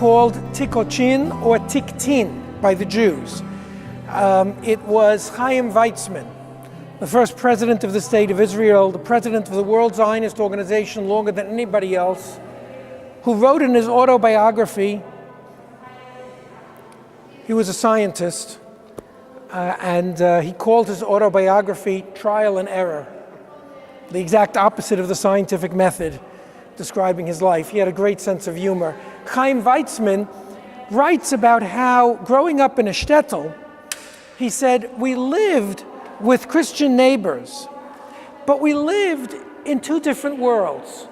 called Tykocin or Tykocin by the Jews. It was Chaim Weizmann, the first president of the State of Israel, the president of the World Zionist Organization longer than anybody else, who wrote in his autobiography. He was a scientist, and he called his autobiography Trial and Error, the exact opposite of the scientific method describing his life. He had a great sense of humor. Chaim Weizmann writes about how, growing up in a shtetl, he said, we lived with Christian neighbors, but we lived in two different worlds.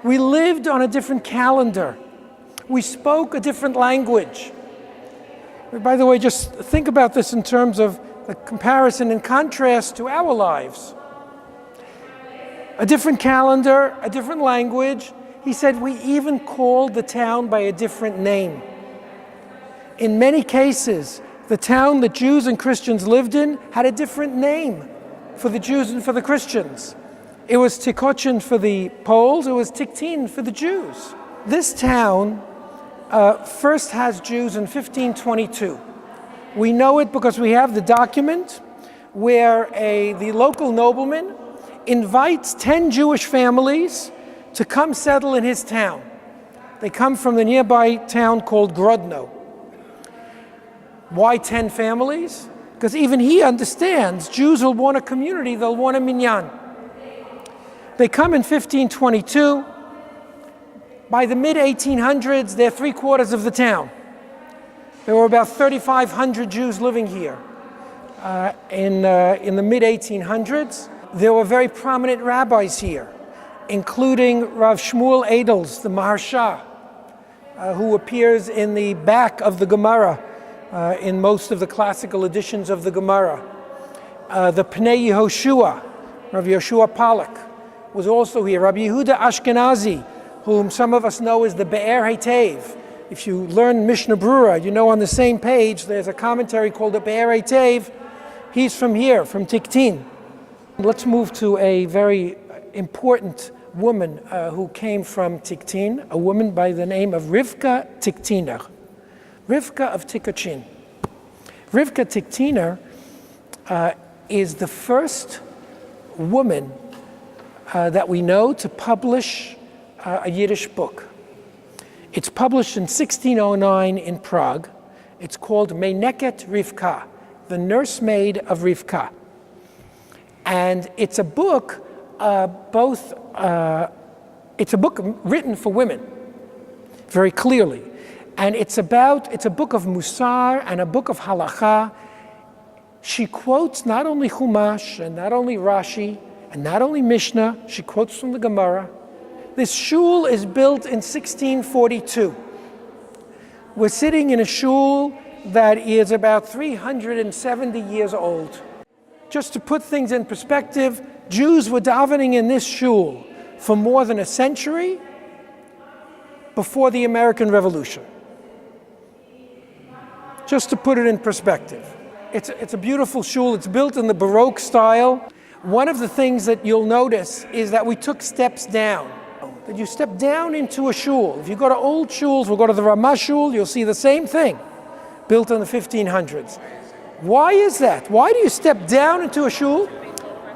We lived on a different calendar. We spoke a different language. By the way, just think about this in terms of the comparison and contrast to our lives. A different calendar, a different language. He said we even called the town by a different name. In many cases, the town that Jews and Christians lived in had a different name for the Jews and for the Christians. It was Tykocin for the Poles, it was Tykocin for the Jews. This town first has Jews in 1522. We know it because we have the document where the local nobleman invites 10 Jewish families to come settle in his town. They come from the nearby town called Grodno. Why 10 families? Because even he understands Jews will want a community, they'll want a minyan. They come in 1522. By the mid-1800s, they're 3/4 of the town. There were about 3,500 Jews living here. In the mid-1800s, there were very prominent rabbis here, including Rav Shmuel Edels, the Maharsha, who appears in the back of the Gemara, in most of the classical editions of the Gemara. The Pnei Yehoshua, Rav Yehoshua Pollack, was also here. Rabbi Yehuda Ashkenazi, whom some of us know as the Be'er Heitev. If you learn Mishnah Brura, you know on the same page there's a commentary called the Be'er Heitev. He's from here, from Tykocin. Let's move to a very important woman who came from Tykocin, a woman by the name of Rivka Tykociner. Rivka of Tykocin. Rivka Tykociner is the first woman that we know to publish a Yiddish book. It's published in 1609 in Prague. It's called Meineket Rivka, the nursemaid of Rivka. And it's a book it's a book written for women, very clearly. And it's a book of Musar and a book of Halacha. She quotes not only Chumash and not only Rashi and not only Mishnah, she quotes from the Gemara. This shul is built in 1642. We're sitting in a shul that is about 370 years old. Just to put things in perspective, Jews were davening in this shul for more than a century before the American Revolution. Just to put it in perspective. It's a beautiful shul. It's built in the Baroque style. One of the things that you'll notice is that we took steps down. That you step down into a shul. If you go to old shuls, we'll go to the Ramah shul, you'll see the same thing, built in the 1500s. Why is that? Why do you step down into a shul?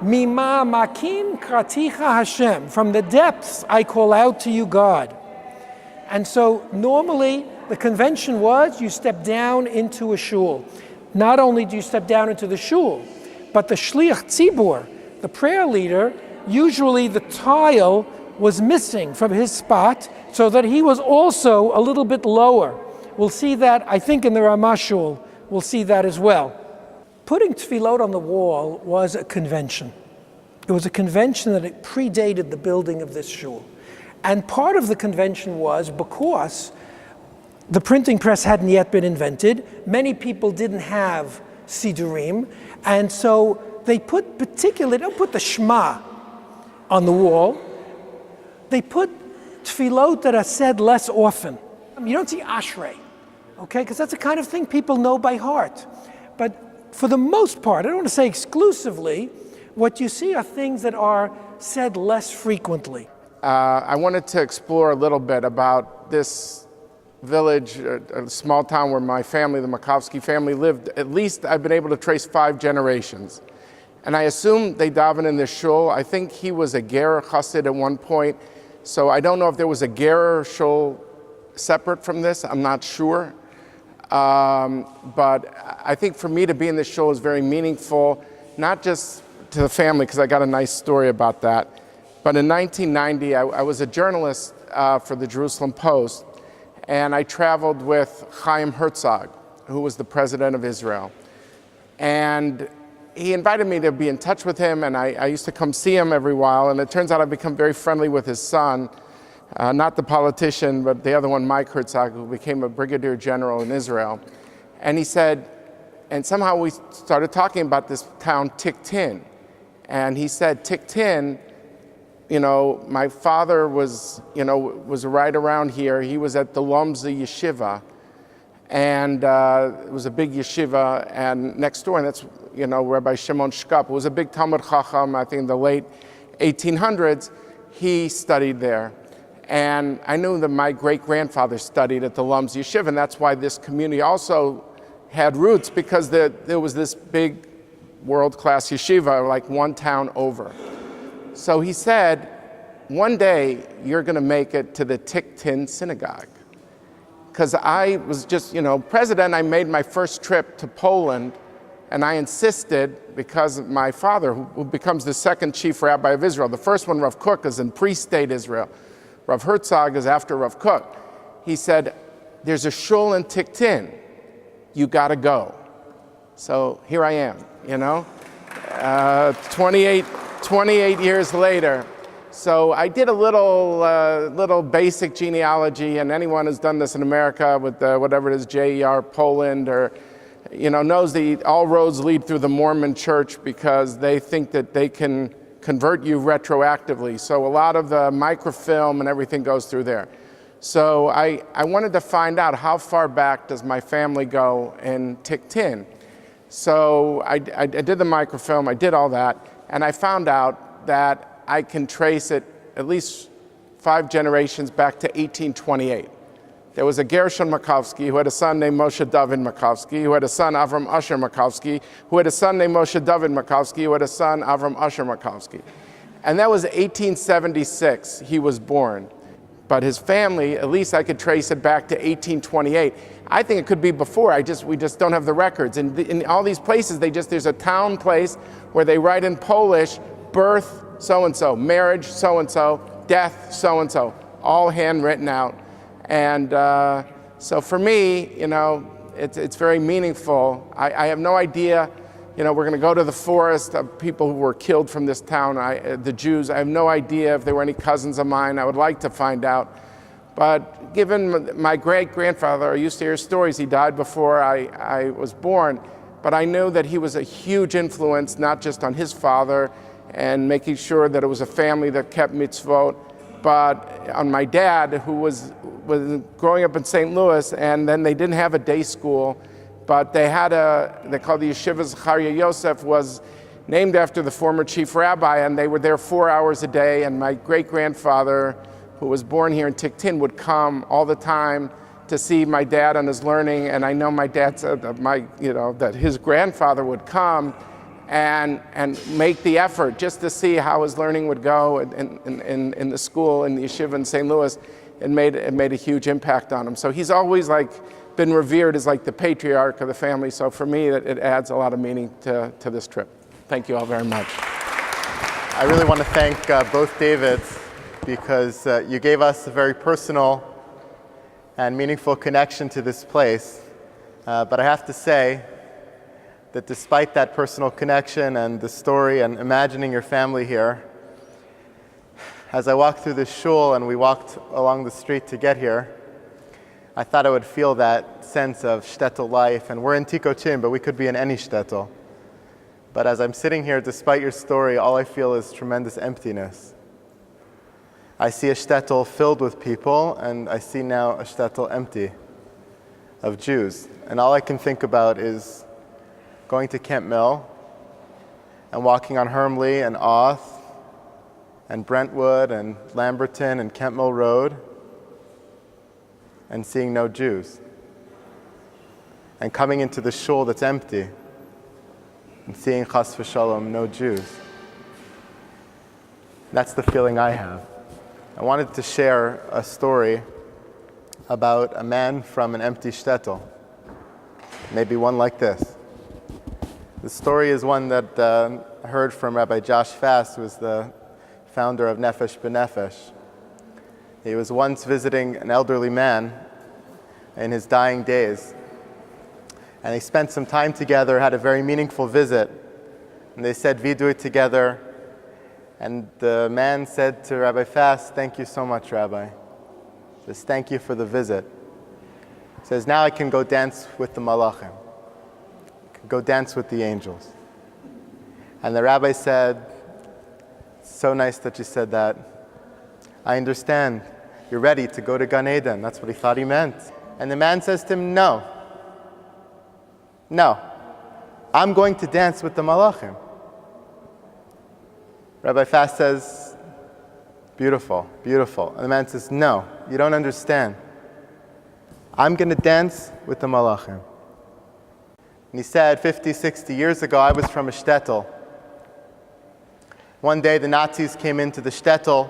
Mima makim kraticha Hashem. From the depths I call out to you, God. And so normally the convention was you step down into a shul. Not only do you step down into the shul, but the shliach tzibur, the prayer leader, usually the tile was missing from his spot so that he was also a little bit lower. We'll see that, I think, in the Ramah shul. We'll see that as well. Putting tefillot on the wall was a convention. It was a convention that it predated the building of this shul. And part of the convention was because the printing press hadn't yet been invented, many people didn't have sidurim, and so they don't put the Shema on the wall, they put tefillot that are said less often. You don't see Ashrei, okay? Because that's the kind of thing people know by heart. But for the most part, I don't want to say exclusively, what you see are things that are said less frequently. I wanted to explore a little bit about this village, a small town where my family, the Makovsky family, lived. At least I've been able to trace 5 generations. And I assume they daven in this shul. I think he was a Ger Chassid at one point, so I don't know if there was a Ger shul separate from this. I'm not sure. But I think for me to be in this shul is very meaningful, not just to the family, because I got a nice story about that, but in 1990, I was a journalist for the Jerusalem Post, and I traveled with Chaim Herzog, who was the president of Israel. And he invited me to be in touch with him, and I used to come see him every while, and it turns out I've become very friendly with his son, not the politician, but the other one, Mike Herzog, who became a brigadier general in Israel. And he said, and somehow we started talking about this town, Tykocin. And he said, Tykocin, my father was right around here. He was at the Lomza Yeshiva, and it was a big yeshiva, and next door, and that's, Rabbi Shimon Shkup, who was a big Talmud Chacham, I think in the late 1800s, he studied there. And I knew that my great-grandfather studied at the Lomza Yeshiva, and that's why this community also had roots, because there was this big world-class yeshiva, like one town over. So he said, one day you're going to make it to the Tykocin synagogue. Because I was just, president, I made my first trip to Poland, and I insisted, because my father, who becomes the second chief rabbi of Israel, the first one, Rav Kook, is in pre-state Israel. Rav Herzog is after Rav Kook. He said, there's a shul in Tykocin. You got to go. So here I am, 28 years later. So I did a little basic genealogy, and anyone who's done this in America with whatever it is, JER Poland, or knows that all roads lead through the Mormon Church, because they think that they can convert you retroactively. So a lot of the microfilm and everything goes through there. So I wanted to find out, how far back does my family go in Tykocin? So I did the microfilm, I did all that, and I found out that I can trace it at least 5 generations back to 1828. There was a Gershon Makovsky who had a son named Moshe David Makovsky, who had a son, Avram Usher Makovsky, who had a son named Moshe David Makovsky, who had a son, Avram Usher Makovsky. And that was 1876, he was born. But his family, at least I could trace it back to 1828. I think it could be before, we just don't have the records. And in all these places, there's a town place where they write in Polish, birth so-and-so, marriage so-and-so, death so-and-so, all handwritten out. And so for me, it's very meaningful. I have no idea, we're going to go to the forest of people who were killed from this town, the Jews. I have no idea if there were any cousins of mine. I would like to find out. But given my great-grandfather, I used to hear stories. He died before I was born. But I knew that he was a huge influence, not just on his father and making sure that it was a family that kept mitzvot, but on my dad, who was growing up in St. Louis, and then they didn't have a day school, but they called the Yeshiva Zechariah Yosef, was named after the former chief rabbi, and they were there 4 hours a day, and my great-grandfather, who was born here in Tykocin, would come all the time to see my dad and his learning, and I know my dad said that his grandfather would come and make the effort just to see how his learning would go in the school, in the yeshiva in St. Louis. It made a huge impact on him. So he's always been revered as the patriarch of the family. So for me, it adds a lot of meaning to this trip. Thank you all very much. I really want to thank both Davids, because you gave us a very personal and meaningful connection to this place. But I have to say that despite that personal connection and the story and imagining your family here, as I walked through this shul and we walked along the street to get here, I thought I would feel that sense of shtetl life. And we're in Tykocin, but we could be in any shtetl. But as I'm sitting here, despite your story, all I feel is tremendous emptiness. I see a shtetl filled with people, and I see now a shtetl empty of Jews. And all I can think about is going to Kent Mill and walking on Hermley and Auth and Brentwood and Lamberton and Kent Mill Road and seeing no Jews, and coming into the shul that's empty and seeing chas v'shalom no Jews. That's the feeling I have. I wanted to share a story about a man from an empty shtetl, maybe one like this. The story is one that I heard from Rabbi Josh Fass, who was the founder of Nefesh B'Nefesh. He was once visiting an elderly man in his dying days, and they spent some time together, had a very meaningful visit, and they said vidui together, and the man said to Rabbi Fass, "Thank you so much, Rabbi." He says, "Thank you for the visit." He says, "Now I can go dance with the malachim. I can go dance with the angels." And the rabbi said, "So nice that you said that. I understand. You're ready to go to Gan Eden." That's what he thought he meant. And the man says to him, No, I'm going to dance with the malachim." Rabbi Fass says, "Beautiful, beautiful." And the man says, "No, you don't understand. I'm going to dance with the malachim." And he said, 50, 60 years ago, I was from a shtetl. One day the Nazis came into the shtetl.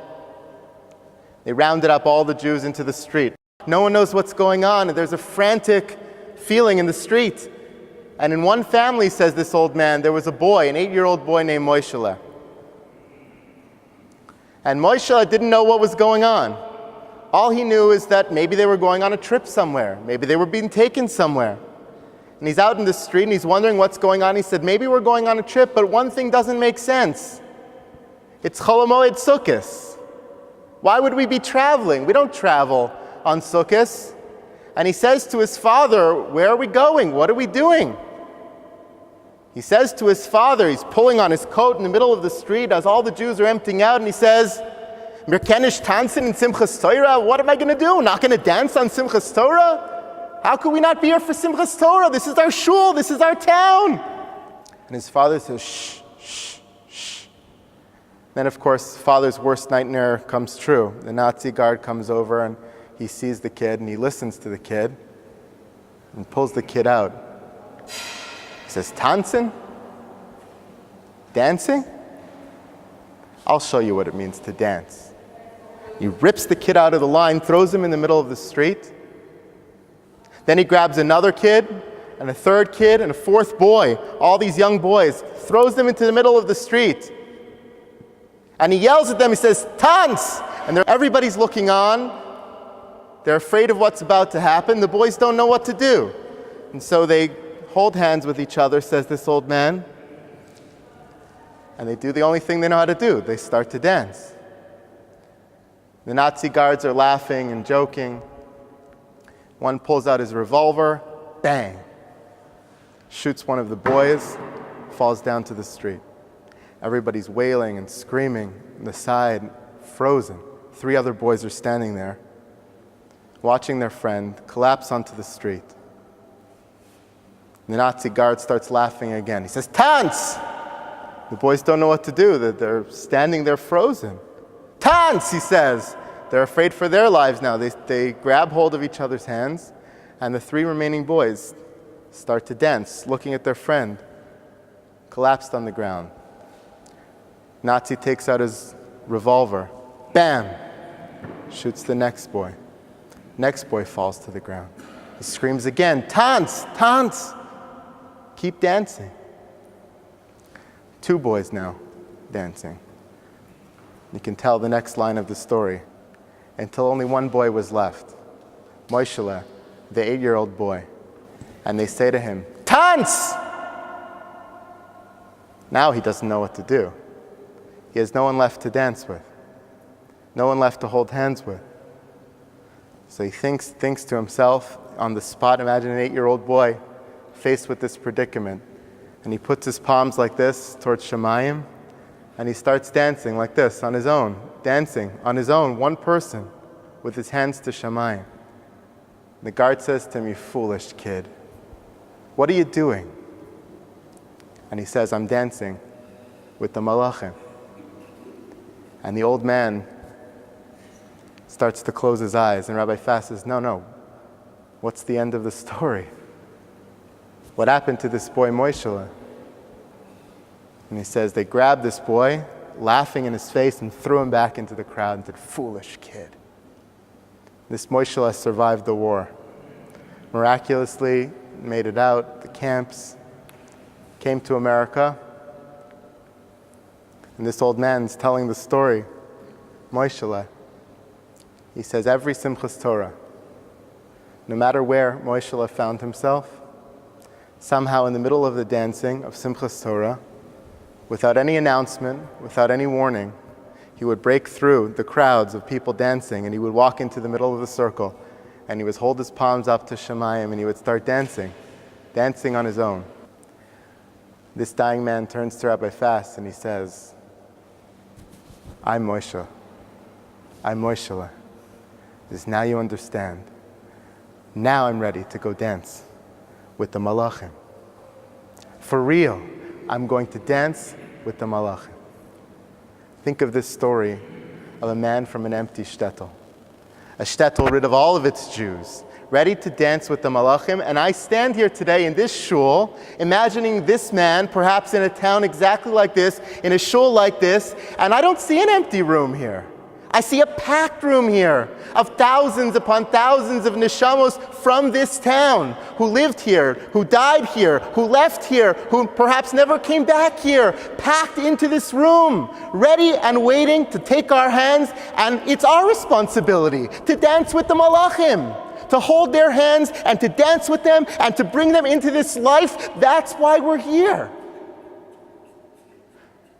They rounded up all the Jews into the street. No one knows what's going on, and there's a frantic feeling in the street. And in one family, says this old man, there was a boy, an 8-year-old boy named Moishe. And Moishe didn't know what was going on. All he knew is that maybe they were going on a trip somewhere. Maybe they were being taken somewhere. And he's out in the street and he's wondering what's going on. He said, maybe we're going on a trip, but one thing doesn't make sense. It's Chol HaMoed Sukkos. Why would we be traveling? We don't travel on Sukkos. And he says to his father, where are we going? What are we doing? He says to his father, he's pulling on his coat in the middle of the street as all the Jews are emptying out, and he says, "Mir kenish tanzen in Simchas Torah? What am I going to do? Not going to dance on Simchas Torah? How could we not be here for Simchas Torah? This is our shul, this is our town." And his father says, "Shh, shh, shh." Then, of course, father's worst nightmare comes true. The Nazi guard comes over and he sees the kid and he listens to the kid and pulls the kid out. He says, "Tanzen? Dancing? I'll show you what it means to dance." He rips the kid out of the line, throws him in the middle of the street. Then he grabs another kid and a third kid and a fourth boy, all these young boys, throws them into the middle of the street. And he yells at them, he says, "Tanz!" And everybody's looking on. They're afraid of what's about to happen. The boys don't know what to do. And so they hold hands with each other, says this old man. And they do the only thing they know how to do. They start to dance. The Nazi guards are laughing and joking. One pulls out his revolver, bang, shoots one of the boys, falls down to the street. Everybody's wailing and screaming on the side, frozen. 3 other boys are standing there, watching their friend collapse onto the street. The Nazi guard starts laughing again. He says, "Tanz!" The boys don't know what to do. They're standing there frozen. "Tanz!" he says. They're afraid for their lives now. They grab hold of each other's hands, and the 3 remaining boys start to dance, looking at their friend, collapsed on the ground. Nazi takes out his revolver. Bam! Shoots the next boy. Next boy falls to the ground. He screams again, "Tanz! Tanz!" Keep dancing. 2 boys now dancing. You can tell the next line of the story. Until only 1 boy was left. Moishe, the 8-year-old boy. And they say to him, "Tanz!" Now he doesn't know what to do. He has no one left to dance with. No one left to hold hands with. So he thinks to himself on the spot. Imagine an 8-year-old boy faced with this predicament. And he puts his palms like this towards Shemayim, and he starts dancing like this on his own, dancing on his own, one person, with his hands to Shemayim. The guard says to him, "You foolish kid, what are you doing?" And he says, "I'm dancing with the malachim." And the old man starts to close his eyes, and Rabbi Fass says, No, What's the end of the story? What happened to this boy Moishe? And he says they grabbed this boy, laughing in his face, and threw him back into the crowd and said, "Foolish kid." This Moishe survived the war. Miraculously made it out, the camps, came to America. And this old man's telling the story, Moishe. He says every Simchas Torah, no matter where Moishe found himself, somehow in the middle of the dancing of Simchas Torah, without any announcement, without any warning, he would break through the crowds of people dancing, and he would walk into the middle of the circle, and he would hold his palms up to Shemayim, and he would start dancing on his own. This dying man turns to Rabbi Fass and he says, I'm Moishe. I'm Moishe. This now you understand. Now I'm ready to go dance with the Malachim. For real, I'm going to dance with the Malachim. Think of this story of a man from an empty shtetl. A shtetl rid of all of its Jews, ready to dance with the Malachim. And I stand here today in this shul, imagining this man, perhaps in a town exactly like this, in a shul like this, and I don't see an empty room here. I see a packed room here of thousands upon thousands of neshamos from this town who lived here, who died here, who left here, who perhaps never came back here, packed into this room, ready and waiting to take our hands, and it's our responsibility to dance with the Malachim, to hold their hands and to dance with them and to bring them into this life. That's why we're here.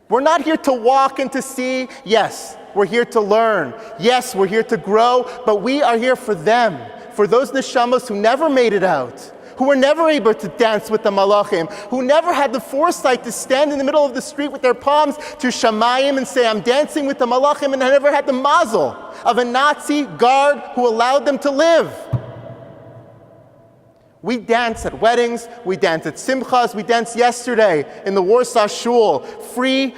We're not here to walk and to see. Yes, we're here to learn. Yes, we're here to grow, but we are here for them, for those neshamos who never made it out, who were never able to dance with the Malachim, who never had the foresight to stand in the middle of the street with their palms to Shamayim and say, I'm dancing with the Malachim, and never had the mazel of a Nazi guard who allowed them to live. We dance at weddings, we dance at simchas, we danced yesterday in the Warsaw Shul, free,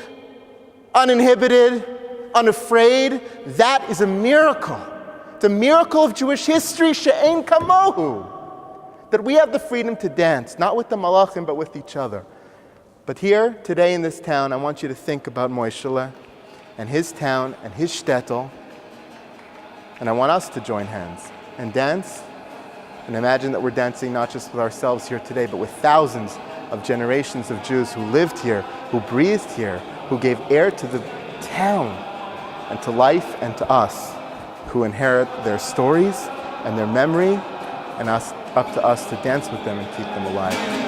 uninhibited, unafraid. That is a miracle. It's a miracle of Jewish history, she'ein kamohu, that we have the freedom to dance, not with the Malachim, but with each other. But here, today in this town, I want you to think about Moishe and his town and his shtetl, and I want us to join hands and dance. And imagine that we're dancing not just with ourselves here today, but with thousands of generations of Jews who lived here, who breathed here, who gave air to the town and to life and to us, who inherit their stories and their memory, and up to us to dance with them and keep them alive.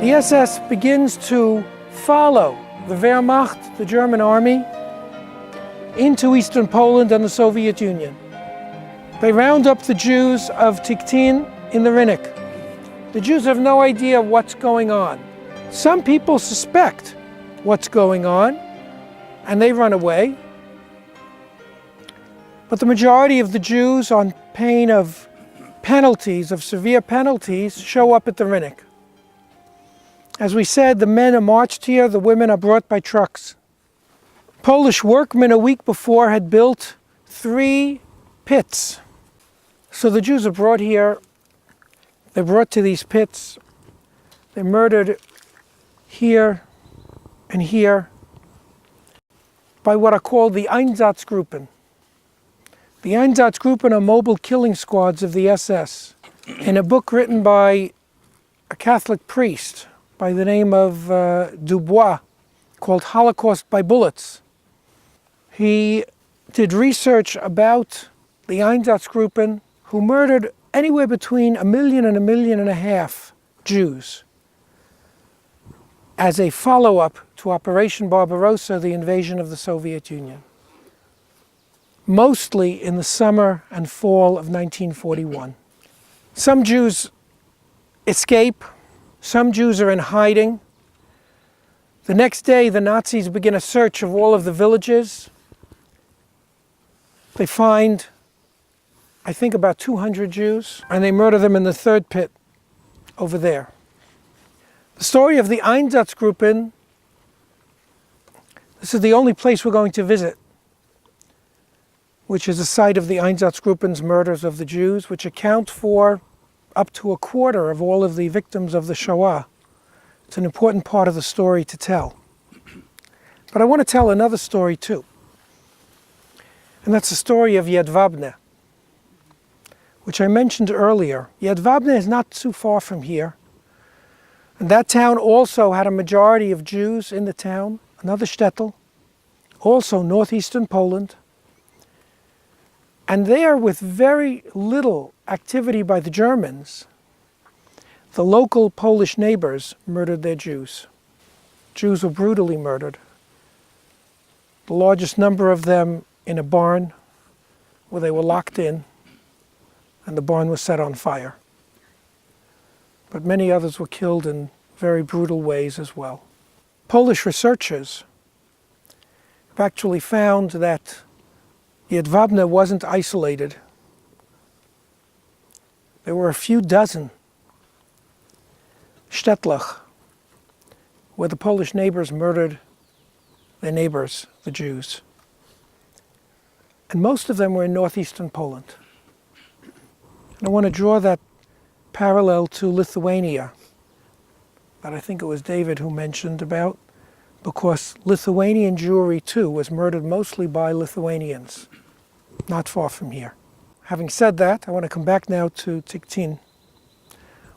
The SS begins to follow the Wehrmacht, the German army, into Eastern Poland and the Soviet Union. They round up the Jews of Tykocin in the Rinnik. The Jews have no idea what's going on. Some people suspect what's going on, and they run away. But the majority of the Jews, on pain of penalties, of severe penalties, show up at the Rinnik. As we said, the men are marched here, the women are brought by trucks. Polish workmen a week before had built 3 pits. So the Jews are brought here They're brought to these pits. They're murdered here and here by what are called the Einsatzgruppen. The Einsatzgruppen are mobile killing squads of the SS. In a book written by a Catholic priest by the name of Dubois, called Holocaust by Bullets, he did research about the Einsatzgruppen, who murdered anywhere between 1 million and 1.5 million Jews as a follow-up to Operation Barbarossa, the invasion of the Soviet Union, mostly in the summer and fall of 1941. Some Jews escape, some Jews are in hiding. The next day, the Nazis begin a search of all of the villages. They find, I think, about 200 Jews, and they murder them in the third pit over there. The story of the Einsatzgruppen, this is the only place we're going to visit, which is the site of the Einsatzgruppen's murders of the Jews, which account for up to 1/4 of all of the victims of the Shoah. It's an important part of the story to tell. But I want to tell another story too. And that's the story of Jedwabne, which I mentioned earlier. Jedwabne is not too far from here. And that town also had a majority of Jews in the town, another shtetl, also northeastern Poland. And there, with very little activity by the Germans, the local Polish neighbors murdered their Jews. Jews were brutally murdered. The largest number of them in a barn where they were locked in, and the barn was set on fire. But many others were killed in very brutal ways as well. Polish researchers have actually found that Jedwabne wasn't isolated. There were a few dozen shtetl where the Polish neighbors murdered their neighbors, the Jews. And most of them were in northeastern Poland. And I want to draw that parallel to Lithuania that I think it was David who mentioned about, because Lithuanian Jewry too was murdered mostly by Lithuanians, not far from here. Having said that, I want to come back now to Tykocin,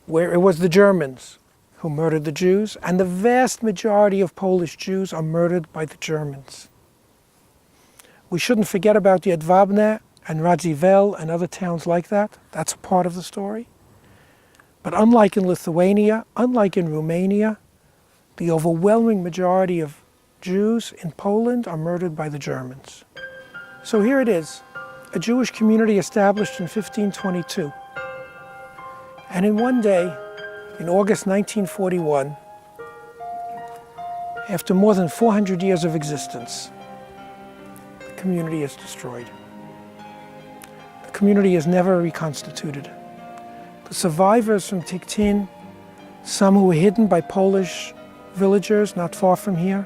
where it was the Germans who murdered the Jews, and the vast majority of Polish Jews are murdered by the Germans. We shouldn't forget about Jedwabne and Radziwiłł and other towns like that. That's a part of the story. But unlike in Lithuania, unlike in Romania, the overwhelming majority of Jews in Poland are murdered by the Germans. So here it is, a Jewish community established in 1522. And in one day, in August 1941, after more than 400 years of existence, the community is destroyed. The community is never reconstituted. The survivors from Tykocin, some who were hidden by Polish villagers not far from here,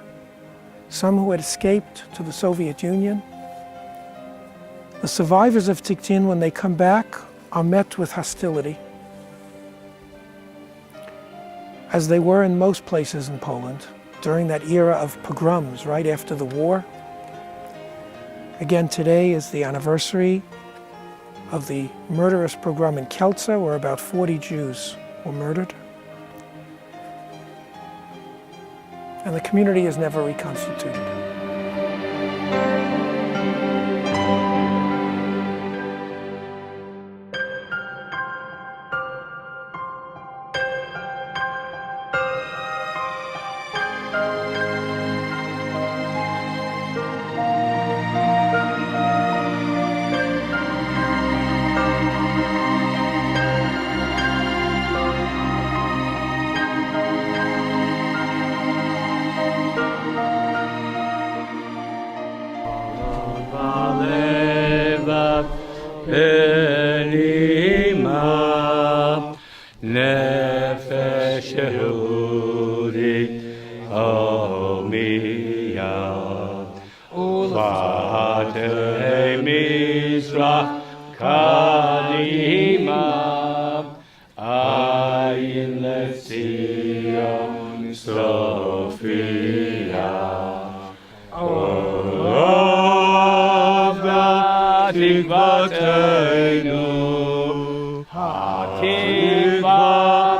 some who had escaped to the Soviet Union. The survivors of Tykocin, when they come back, are met with hostility, as they were in most places in Poland during that era of pogroms right after the war. Again, today is the anniversary of the murderous pogrom in Kielce, where about 40 Jews were murdered. And the community is never reconstituted. Elima nefesh Yehudi Omiya Uvatei Mizrach Kadima Sophia. Olavda tikvatenu, hatikva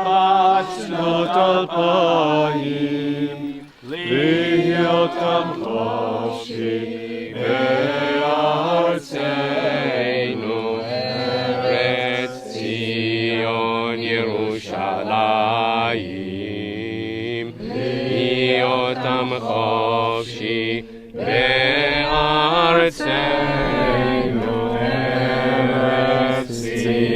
b'shnot alpayim, להיות עם חופשי בארצנו, ארץ ציון ירושלים, להיות עם חופשי בארצנו, ארץ ציון